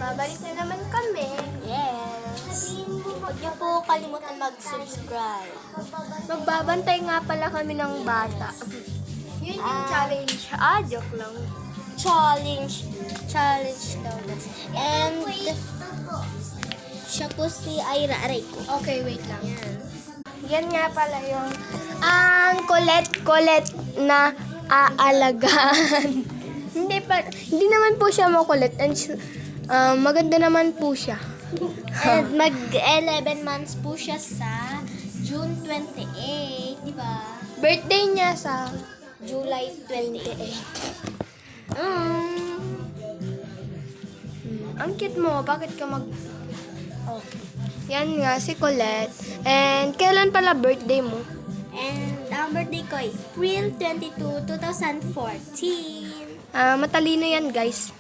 babalik na naman kami. Yes. Huwag niyo po kalimutan mag-subscribe. Magbabantay nga pala kami ng bata. Yun yung challenge. Joke lang. Challenge daw. And siya po si Ira Aray ko. Okay, wait lang. Yan. Yan nga pala yung ang kulit na aalagaan. Hindi naman po siya makulit. And maganda naman po siya. And mag-11 months po siya sa June 28, di ba? Birthday niya sa July 28. Ang cute mo. Bakit ka Yan nga, si Colette. And kailan pala birthday mo? And ang birthday ko ay April 22, 2014. Matalino yan, guys.